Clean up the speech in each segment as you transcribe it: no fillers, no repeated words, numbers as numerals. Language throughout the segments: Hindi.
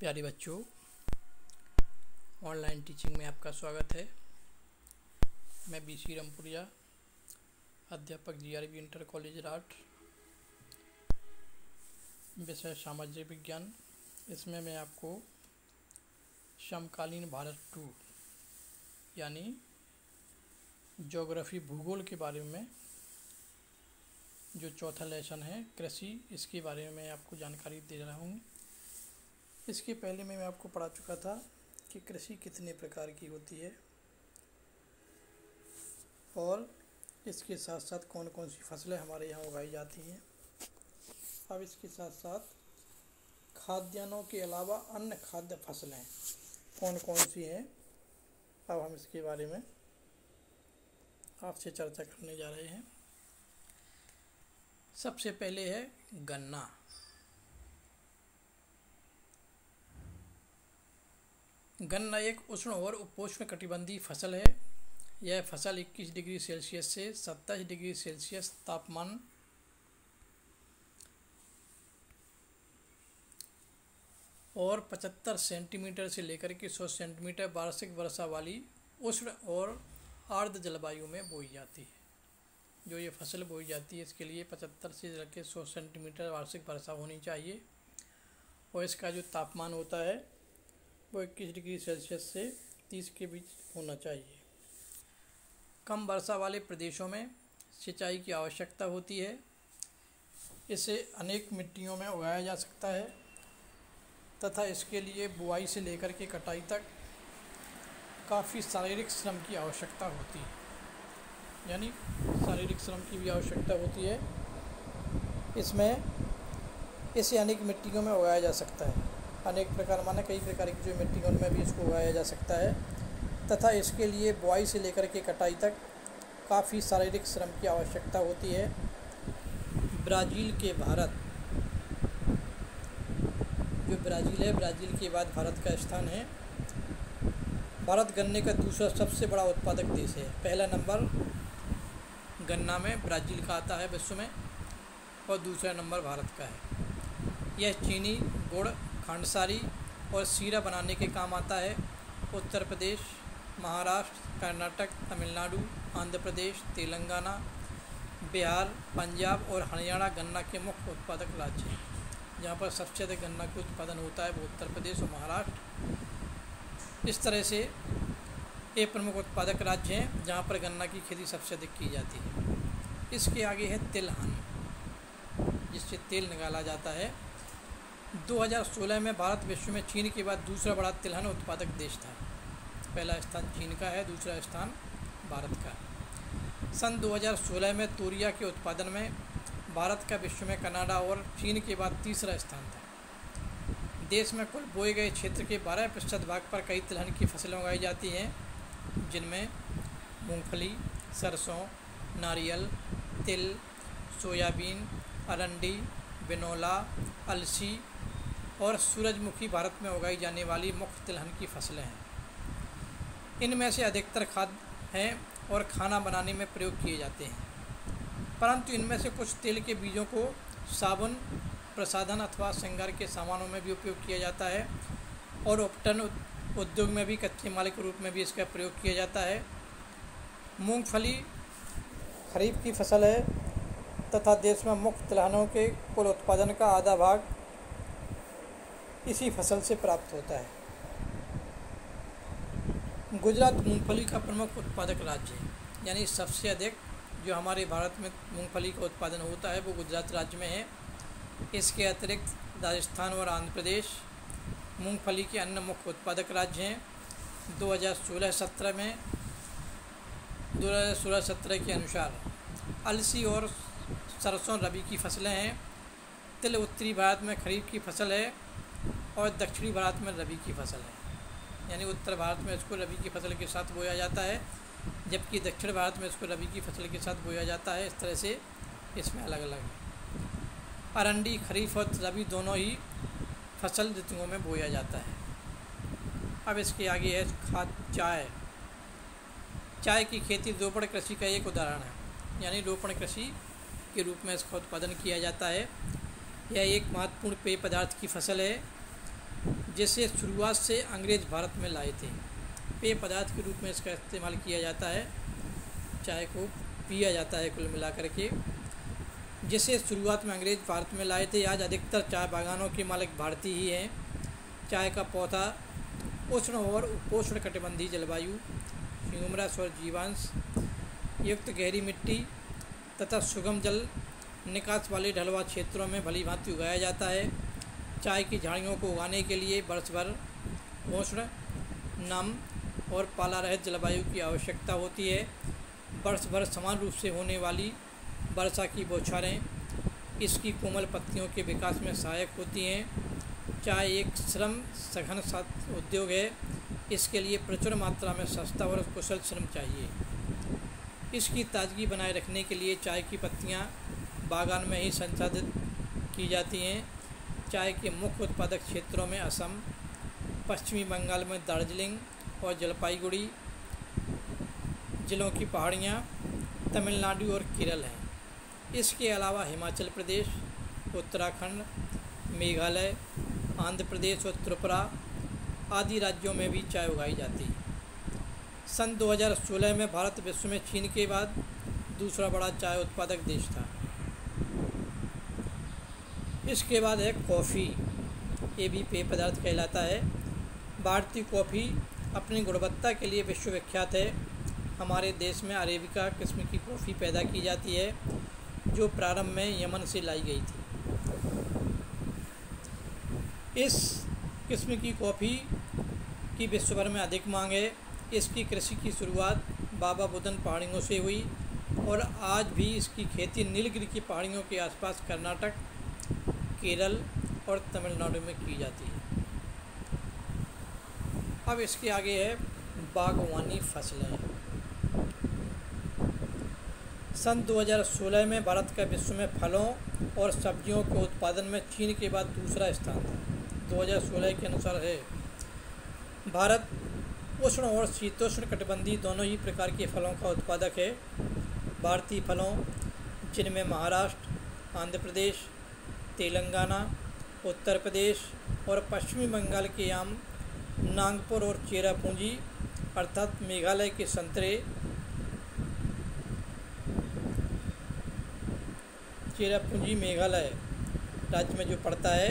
प्यारे बच्चों, ऑनलाइन टीचिंग में आपका स्वागत है। मैं बीसी रामपुरिया, अध्यापक जीआरबी इंटर कॉलेज राठ, विषय सामाजिक विज्ञान। इसमें मैं आपको समकालीन भारत 2 यानी ज्योग्राफी भूगोल के बारे में जो चौथा लेसन है कृषि, इसके बारे में आपको जानकारी दे रहा हूँ। इसके पहले मैं आपको पढ़ा चुका था कि कृषि कितने प्रकार की होती है और इसके साथ साथ कौन कौन सी फसलें हमारे यहाँ उगाई जाती हैं। अब इसके साथ साथ खाद्यान्नों के अलावा अन्य खाद्य फसलें कौन कौन सी हैं, अब हम इसके बारे में आपसे चर्चा करने जा रहे हैं। सबसे पहले है गन्ना। गन्ना एक उष्ण और उपोष्ण कटिबंधीय फसल है। यह फसल 21 डिग्री सेल्सियस से 27 डिग्री सेल्सियस तापमान और 75 सेंटीमीटर से लेकर के 100 सेंटीमीटर वार्षिक वर्षा वाली उष्ण और आर्द्र जलवायु में बोई जाती है। जो ये फसल बोई जाती है इसके लिए 75 से लेकर 100 सेंटीमीटर वार्षिक वर्षा होनी चाहिए और इसका जो तापमान होता है वो 21 डिग्री सेल्सियस से 30 के बीच होना चाहिए। कम वर्षा वाले प्रदेशों में सिंचाई की आवश्यकता होती है। इसे अनेक मिट्टियों में उगाया जा सकता है तथा इसके लिए बुआई से लेकर के कटाई तक काफ़ी शारीरिक श्रम की आवश्यकता होती है, यानी शारीरिक श्रम की भी आवश्यकता होती है। इसे अनेक मिट्टियों में उगाया जा सकता है। अनेक प्रकार माने कई प्रकार की जो मिट्टियों में भी इसको उगाया जा सकता है तथा इसके लिए बुआई से लेकर के कटाई तक काफ़ी शारीरिक श्रम की आवश्यकता होती है। ब्राज़ील के भारत, जो ब्राज़ील है, ब्राज़ील के बाद भारत का स्थान है। भारत गन्ने का दूसरा सबसे बड़ा उत्पादक देश है। पहला नंबर गन्ना में ब्राज़ील का आता है विश्व में और दूसरा नंबर भारत का है। यह चीनी, गुड़, खांडसारी और सीरा बनाने के काम आता है। उत्तर प्रदेश, महाराष्ट्र, कर्नाटक, तमिलनाडु, आंध्र प्रदेश, तेलंगाना, बिहार, पंजाब और हरियाणा गन्ना के मुख्य उत्पादक राज्य हैं। जहाँ पर सबसे अधिक गन्ना का उत्पादन होता है वो उत्तर प्रदेश और महाराष्ट्र। इस तरह से ये प्रमुख उत्पादक राज्य हैं जहाँ पर गन्ना की खेती सबसे अधिक की जाती है। इसके आगे है तिलहन, जिससे तेल निकाला जाता है। 2016 में भारत विश्व में चीन के बाद दूसरा बड़ा तिलहन उत्पादक देश था। पहला स्थान चीन का है, दूसरा स्थान भारत का है। सन 2016 में तोरिया के उत्पादन में भारत का विश्व में कनाडा और चीन के बाद तीसरा स्थान था। देश में कुल बोए गए क्षेत्र के 12% भाग पर कई तिलहन की फसलें उगाई जाती हैं, जिनमें मूंगफली, सरसों, नारियल, तिल, सोयाबीन, अरंडी, बिनोला, अलसी और सूरजमुखी भारत में उगाई जाने वाली मुख्य तिलहन की फसलें हैं। इनमें से अधिकतर खाद्य हैं और खाना बनाने में प्रयोग किए जाते हैं, परंतु इनमें से कुछ तेल के बीजों को साबुन, प्रसाधन अथवा श्रृंगार के सामानों में भी उपयोग किया जाता है और उपटन उद्योग में भी कच्चे माल के रूप में भी इसका प्रयोग किया जाता है। मूंगफली खरीफ की फसल है तथा देश में मुख्य तिलहनों के कुल उत्पादन का आधा भाग इसी फसल से प्राप्त होता है। गुजरात मूंगफली का प्रमुख उत्पादक राज्य है, यानी सबसे अधिक जो हमारे भारत में मूंगफली का उत्पादन होता है वो गुजरात राज्य में है। इसके अतिरिक्त राजस्थान और आंध्र प्रदेश मूंगफली के अन्य मुख्य उत्पादक राज्य हैं। 2016-17 के अनुसार अलसी और सरसों रबी की फसलें हैं। तिल उत्तरी भारत में खरीफ की फसल है और दक्षिणी भारत में रबी की फसल है, यानी उत्तर भारत में इसको रबी की फसल के साथ बोया जाता है, जबकि दक्षिण भारत में इसको रबी की फसल के साथ बोया जाता है। इस तरह से इसमें अलग अलग है। अरंडी खरीफ और रबी दोनों ही फसल ऋतुओं में बोया जाता है। अब इसके आगे है चाय की खेती रोपण कृषि का एक उदाहरण है, यानी रोपण कृषि के रूप में इसका उत्पादन किया जाता है। यह एक महत्वपूर्ण पेय पदार्थ की फसल है जिसे शुरुआत से अंग्रेज़ भारत में लाए थे। पेय पदार्थ के रूप में इसका इस्तेमाल किया जाता है, चाय को पिया जाता है कुल मिलाकर के। जिसे शुरुआत में अंग्रेज़ भारत में लाए थे। आज अधिकतर चाय बागानों के मालिक भारतीय ही हैं। चाय का पौधा उष्ण और उपोष्ण कटिबंधीय जलवायु, ह्यूमरस और जीवांश युक्त गहरी मिट्टी तथा सुगम जल निकास वाले ढलवा क्षेत्रों में भली भांति उगाया जाता है। चाय की झाड़ियों को उगाने के लिए वर्ष भर उष्ण, नम और पाला रहित जलवायु की आवश्यकता होती है। वर्ष भर समान रूप से होने वाली वर्षा की बौछारें इसकी कोमल पत्तियों के विकास में सहायक होती हैं। चाय एक श्रम सघन उद्योग है। इसके लिए प्रचुर मात्रा में सस्ता और कुशल श्रम चाहिए। इसकी ताजगी बनाए रखने के लिए चाय की पत्तियां बागान में ही संसाधित की जाती हैं। चाय के मुख्य उत्पादक क्षेत्रों में असम, पश्चिमी बंगाल में दार्जिलिंग और जलपाईगुड़ी जिलों की पहाड़ियाँ, तमिलनाडु और केरल हैं। इसके अलावा हिमाचल प्रदेश, उत्तराखंड, मेघालय, आंध्र प्रदेश और त्रिपुरा आदि राज्यों में भी चाय उगाई जाती है। सन 2016 में भारत विश्व में चीन के बाद दूसरा बड़ा चाय उत्पादक देश था। इसके बाद है कॉफ़ी। ये भी पेय पदार्थ कहलाता है। भारतीय कॉफ़ी अपनी गुणवत्ता के लिए विश्वविख्यात है। हमारे देश में अरेबिका किस्म की कॉफ़ी पैदा की जाती है, जो प्रारंभ में यमन से लाई गई थी। इस किस्म की कॉफ़ी की विश्व भर में अधिक मांग है। इसकी कृषि की शुरुआत बाबा बुदन पहाड़ियों से हुई और आज भी इसकी खेती नीलगिरी की पहाड़ियों के आसपास कर्नाटक, केरल और तमिलनाडु में की जाती है। अब इसके आगे है बागवानी फसलें। सन 2016 में भारत का विश्व में फलों और सब्जियों के उत्पादन में चीन के बाद दूसरा स्थान था। 2016 के अनुसार है। भारत उष्ण और शीतोष्ण कटिबंधीय दोनों ही प्रकार के फलों का उत्पादक है। भारतीय फलों जिनमें महाराष्ट्र, आंध्र प्रदेश, तेलंगाना, उत्तर प्रदेश और पश्चिमी बंगाल के आम, नागपुर और चेरापूंजी अर्थात मेघालय के संतरे, चेरापूंजी मेघालय राज्य में जो पड़ता है,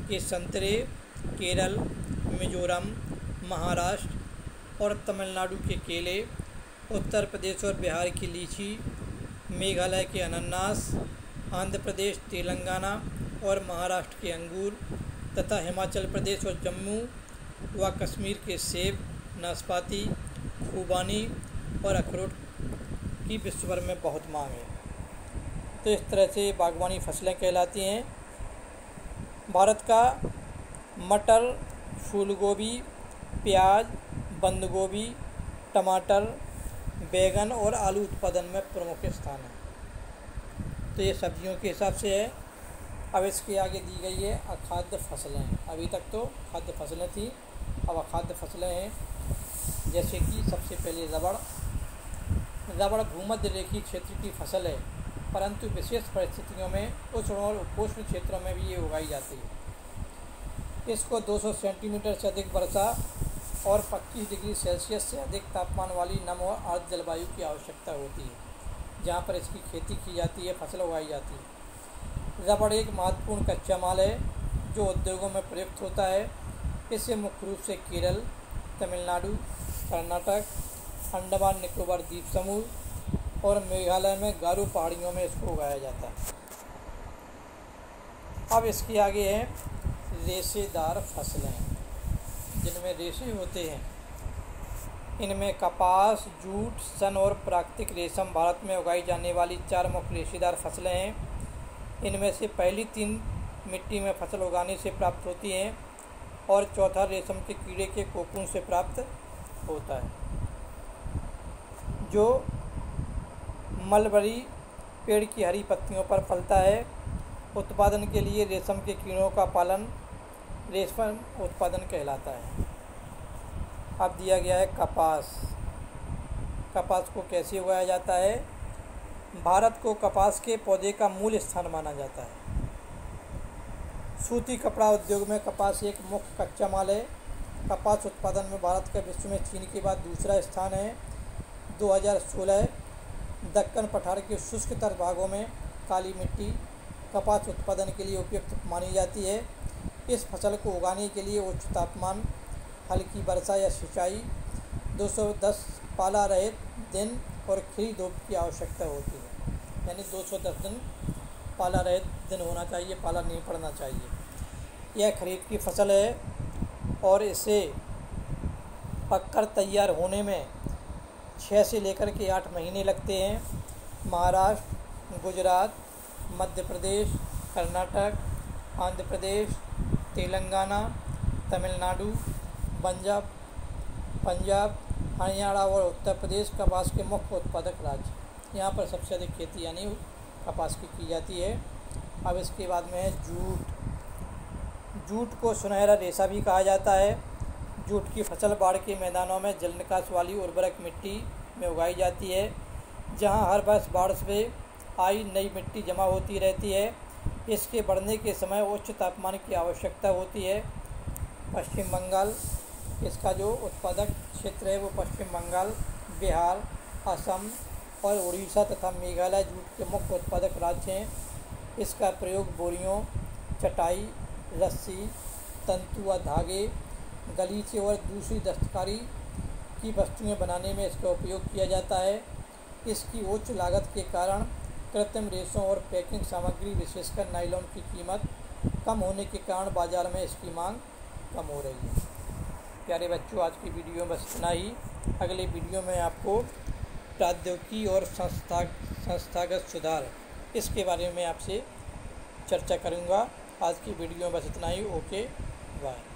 के संतरे, केरल, मिजोरम, महाराष्ट्र और तमिलनाडु के केले, उत्तर प्रदेश और बिहार की लीची, मेघालय के अनानास, आंध्र प्रदेश, तेलंगाना और महाराष्ट्र के अंगूर तथा हिमाचल प्रदेश और जम्मू व कश्मीर के सेब, नाशपाती, खूबानी और अखरोट की विश्व भर में बहुत मांग है। तो इस तरह से बागवानी फसलें कहलाती हैं। भारत का मटर, फूल गोभी, प्याज, बंद गोभी, टमाटर, बैगन और आलू उत्पादन में प्रमुख स्थान है। तो ये सब्जियों के हिसाब से है। अब इसके आगे दी गई है अखाद्य फसलें। अभी तक तो खाद्य फसलें थी, अब अखाद्य फसलें हैं। जैसे कि सबसे पहले रबड़। रबड़ भूमध्य रेखीय क्षेत्र की फसल है, परंतु विशेष परिस्थितियों में उष्ण और उपोष्ण क्षेत्रों में भी ये उगाई जाती है। इसको 200 सेंटीमीटर से अधिक वर्षा और 25 डिग्री सेल्सियस से अधिक तापमान वाली नम और आर्द्र जलवायु की आवश्यकता होती है, जहाँ पर इसकी खेती की जाती है, फसल उगाई जाती है। रबड़ एक महत्वपूर्ण कच्चा माल है जो उद्योगों में प्रयुक्त होता है। इसे मुख्य रूप से केरल, तमिलनाडु, कर्नाटक, अंडमान निकोबार द्वीप समूह और मेघालय में गारो पहाड़ियों में इसको उगाया जाता है। अब इसके आगे है रेशेदार फसलें, जिनमें रेशे होते हैं। इनमें कपास, जूट, सन और प्राकृतिक रेशम भारत में उगाई जाने वाली 4 मुख्य रेशेदार फसलें हैं। इनमें से पहली 3 मिट्टी में फसल उगाने से प्राप्त होती हैं और चौथा रेशम के कीड़े के कोकून से प्राप्त होता है, जो मलबरी पेड़ की हरी पत्तियों पर फलता है। उत्पादन के लिए रेशम के कीड़ों का पालन रेशम उत्पादन कहलाता है। अब दिया गया है कपास। कपास को कैसे उगाया जाता है? भारत को कपास के पौधे का मूल स्थान माना जाता है। सूती कपड़ा उद्योग में कपास एक मुख्य कच्चा माल है। कपास उत्पादन में भारत का विश्व में चीन के बाद दूसरा स्थान है। 2016 दक्कन पठार के शुष्क तर भागों में काली मिट्टी कपास उत्पादन के लिए उपयुक्त मानी जाती है। इस फसल को उगाने के लिए उच्च तापमान, हल्की वर्षा या सिंचाई, 210 पाला रहित दिन और खिली धूप की आवश्यकता होती है। यानी 210 दिन पाला रहित दिन होना चाहिए, पाला नहीं पड़ना चाहिए। यह खरीफ की फसल है और इसे पककर तैयार होने में 6 से लेकर के 8 महीने लगते हैं। महाराष्ट्र, गुजरात, मध्य प्रदेश, कर्नाटक, आंध्र प्रदेश, तेलंगाना, तमिलनाडु, पंजाब, हरियाणा और उत्तर प्रदेश कपास के मुख्य उत्पादक राज्य। यहाँ पर सबसे अधिक खेती यानी कपास की जाती है। अब इसके बाद में है जूट। जूट को सुनहरा रेशा भी कहा जाता है। जूट की फसल बाढ़ के मैदानों में जल निकास वाली उर्वरक मिट्टी में उगाई जाती है, जहाँ हर वर्ष बाढ़ से आई नई मिट्टी जमा होती रहती है। इसके बढ़ने के समय उच्च तापमान की आवश्यकता होती है। पश्चिम बंगाल, इसका जो उत्पादक क्षेत्र है वो पश्चिम बंगाल, बिहार, असम और उड़ीसा तथा मेघालय जूट के मुख्य उत्पादक राज्य हैं। इसका प्रयोग बोरियों, चटाई, रस्सी, तंतु व धागे, गलीचे और दूसरी दस्तकारी की वस्तुएं बनाने में इसका उपयोग किया जाता है। इसकी उच्च लागत के कारण कृत्रिम रेशों और पैकिंग सामग्री विशेषकर नायलॉन की कीमत कम होने के कारण बाज़ार में इसकी मांग कम हो रही है। प्यारे बच्चों, आज की वीडियो में बस इतना ही। अगले वीडियो में आपको प्रौद्योगिकी और संस्थागत सुधार इसके बारे में आपसे चर्चा करूँगा। आज की वीडियो में बस इतना ही। Okay, bye.